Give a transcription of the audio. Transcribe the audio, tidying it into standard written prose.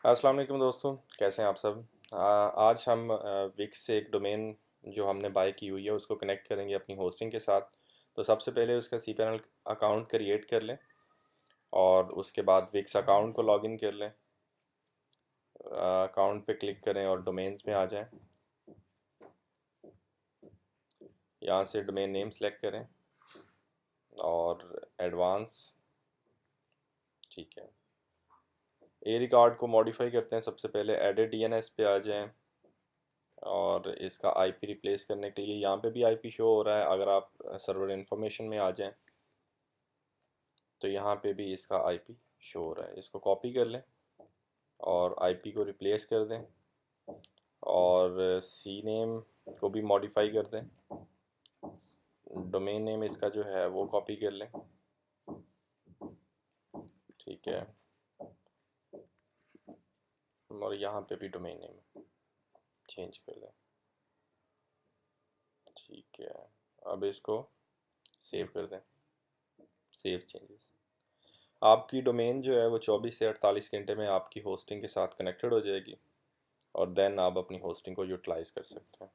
अस्सलाम वालेकुम दोस्तों, कैसे हैं आप सब। आज हम विक्स से एक डोमेन जो हमने बाय की हुई है उसको कनेक्ट करेंगे अपनी होस्टिंग के साथ। तो सबसे पहले उसका cPanel अकाउंट क्रिएट कर लें और उसके बाद विक्स अकाउंट को लॉगिन कर लें। अकाउंट पे क्लिक करें और डोमेन्स में आ जाएं। यहाँ से डोमेन नेम सेलेक्ट करें और एडवांस। ठीक है, ए रिकॉर्ड को मॉडिफाई करते हैं। सबसे पहले एडिट डीएनएस पे आ जाएं और इसका आईपी रिप्लेस करने के लिए यहाँ पे भी आईपी शो हो रहा है। अगर आप सर्वर इन्फॉर्मेशन में आ जाएं तो यहाँ पे भी इसका आईपी शो हो रहा है। इसको कॉपी कर लें और आईपी को रिप्लेस कर दें और सी नेम को भी मॉडिफाई कर दें। डोमेन नेम इसका जो है वो कॉपी कर लें। ठीक है, और यहाँ पे भी डोमेन नेम चेंज कर दें। ठीक है, अब इसको सेव कर दें। Save changes. आपकी डोमेन जो है वो 24 से 48 घंटे में आपकी होस्टिंग के साथ कनेक्टेड हो जाएगी और देन आप अपनी होस्टिंग को यूटिलाइज़ कर सकते हैं।